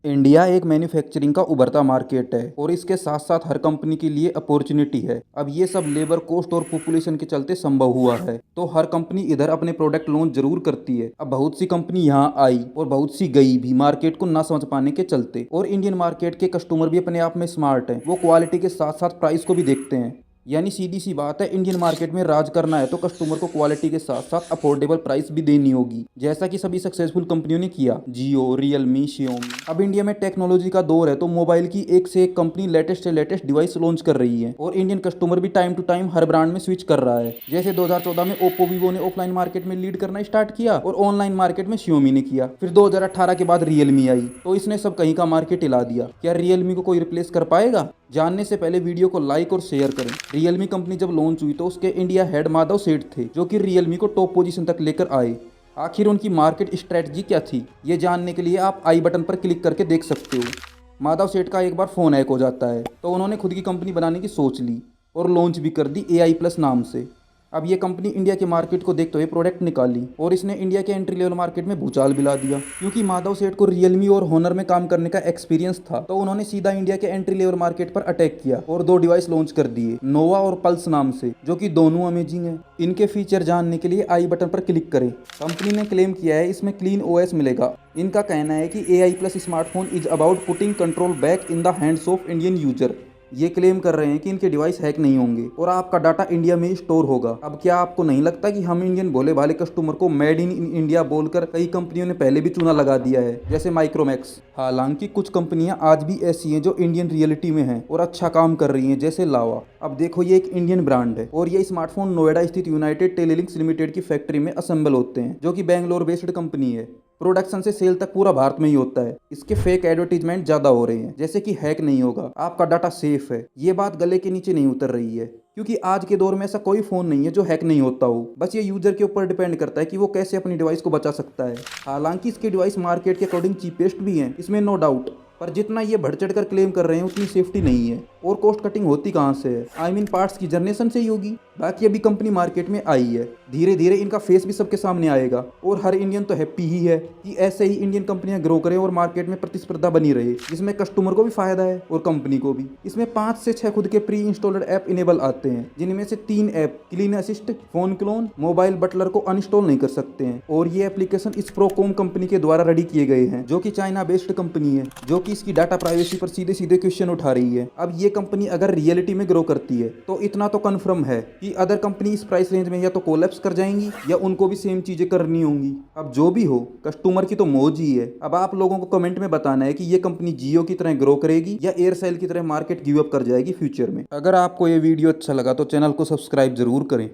India एक manufacturing का उभरता मार्केट है और इसके साथ साथ हर कंपनी के लिए अपॉर्चुनिटी है। अब ये सब लेबर कॉस्ट और पॉपुलेशन के चलते संभव हुआ है, तो हर कंपनी इधर अपने प्रोडक्ट लॉन्च जरूर करती है। अब बहुत सी कंपनी यहाँ आई और बहुत सी गई भी मार्केट को ना समझ पाने के चलते। और इंडियन मार्केट के कस्टमर भी अपने आप में स्मार्ट हैं, वो क्वालिटी के साथ साथ प्राइस को भी देखते हैं। यानी सीधी सी बात है, इंडियन मार्केट में राज करना है तो कस्टमर को क्वालिटी के साथ साथ अफोर्डेबल प्राइस भी देनी होगी, जैसा कि सभी सक्सेसफुल कंपनियों ने किया, जियो, रियलमी, शियोमी। अब इंडिया में टेक्नोलॉजी का दौर है, तो मोबाइल की एक से एक कंपनी लेटेस्ट से लेटेस्ट डिवाइस लॉन्च कर रही है और इंडियन कस्टमर भी टाइम टू टाइम हर ब्रांड में स्विच कर रहा है। जैसे 2014 में ओप्पो वीवो ने ऑफलाइन मार्केट में लीड करना स्टार्ट किया और ऑनलाइन मार्केट में शियोमी ने किया। फिर 2018 के बाद रियलमी आई, तो इसने सब कहीं का मार्केट हिला दिया। क्या रियलमी को कोई रिप्लेस कर पाएगा? जानने से पहले वीडियो को लाइक और शेयर करें। रियलमी कंपनी जब लॉन्च हुई तो उसके इंडिया हेड माधव सेठ थे, जो कि रियलमी को टॉप पोजीशन तक लेकर आए। आखिर उनकी मार्केट स्ट्रेटजी क्या थी, ये जानने के लिए आप आई बटन पर क्लिक करके देख सकते हो। माधव सेठ का एक बार फ़ोन हैक हो जाता है, तो उन्होंने खुद की कंपनी बनाने की सोच ली और लॉन्च भी कर दी AI प्लस नाम से। अब ये कंपनी इंडिया के मार्केट को देखते हुए प्रोडक्ट निकाली और इसने इंडिया के एंट्री लेवल मार्केट में भूचाल मिला दिया। क्योंकि माधव सेठ को रियलमी और होनर में काम करने का एक्सपीरियंस था, तो उन्होंने सीधा इंडिया के एंट्री लेवल मार्केट पर अटैक किया और दो डिवाइस लॉन्च कर दिए, नोवा और पल्स नाम से, जो कि दोनों अमेजिंग है। इनके फीचर जानने के लिए आई बटन पर क्लिक करें। कंपनी ने क्लेम किया है इसमें क्लीन OS मिलेगा। इनका कहना है कि AI plus smartphone is about putting control back in the hands of Indian user. ये क्लेम कर रहे हैं कि इनके डिवाइस हैक नहीं होंगे और आपका डाटा इंडिया में ही स्टोर होगा। अब क्या आपको नहीं लगता कि हम इंडियन भोले भाले कस्टमर को मेड इन इंडिया बोलकर कई कंपनियों ने पहले भी चूना लगा दिया है, जैसे माइक्रोमैक्स। हालांकि कुछ कंपनियां आज भी ऐसी हैं जो इंडियन रियलिटी में हैं और अच्छा काम कर रही हैं, जैसे लावा। अब देखो, ये एक इंडियन ब्रांड है और ये स्मार्टफोन नोएडा स्थित यूनाइटेड टेलीलिंक्स लिमिटेड की फैक्ट्री में असेंबल होते हैं, जो कि बैंगलोर बेस्ड कंपनी है। प्रोडक्शन से सेल तक पूरा भारत में ही होता है। इसके फेक एडवर्टीजमेंट ज्यादा हो रहे हैं, जैसे कि हैक नहीं होगा, आपका डाटा सेफ है। ये बात गले के नीचे नहीं उतर रही है, क्योंकि आज के दौर में ऐसा कोई फोन नहीं है जो हैक नहीं होता हो। बस ये यूजर के ऊपर डिपेंड करता है कि वो कैसे अपनी डिवाइस को बचा सकता है। हालांकि इसके डिवाइस मार्केट के अकॉर्डिंग चीपेस्ट भी हैं, इसमें नो डाउट, पर जितना ये बढ़ चढ़ कर क्लेम कर रहे हैं उतनी सेफ्टी नहीं है। और कॉस्ट कटिंग होती कहाँ से है? आई मीन पार्ट्स की जनरेशन से ही होगी। बाकी अभी कंपनी मार्केट में आई है, धीरे धीरे इनका फेस भी सबके सामने आएगा और हर इंडियन तो हैप्पी ही है कि ऐसे ही इंडियन कंपनियां ग्रो करें और मार्केट में प्रतिस्पर्धा बनी रहे, जिसमें कस्टमर को भी फायदा है और कंपनी को भी। इसमें 5 से 6 खुद के प्री इंस्टॉल्ड ऐप इनेबल आते हैं, जिनमें से 3 app Clean Assist, Phone Clone, Mobile Butler को अनइंस्टॉल नहीं कर सकते हैं। और ये एप्लीकेशन इस प्रोकॉम कंपनी के द्वारा रेडी किए गए हैं, जो कि चाइना बेस्ड कंपनी है, जो कि इसकी डाटा प्राइवेसी पर सीधे सीधे क्वेश्चन उठा रही है। अब ये कंपनी अगर रियलिटी में ग्रो करती है तो इतना तो कंफर्म है कि अदर कंपनी इस प्राइस रेंज में या तो कोलैप्स कर जाएंगी या उनको भी सेम चीजें करनी होंगी। अब जो भी हो, कस्टमर की तो मौज ही है। अब आप लोगों को कमेंट में बताना है कि ये कंपनी जियो की तरह ग्रो करेगी या एयरसेल की तरह मार्केट गिव अप कर जाएगी फ्यूचर में। अगर आपको ये वीडियो अच्छा लगा तो चैनल को सब्सक्राइब जरूर करें।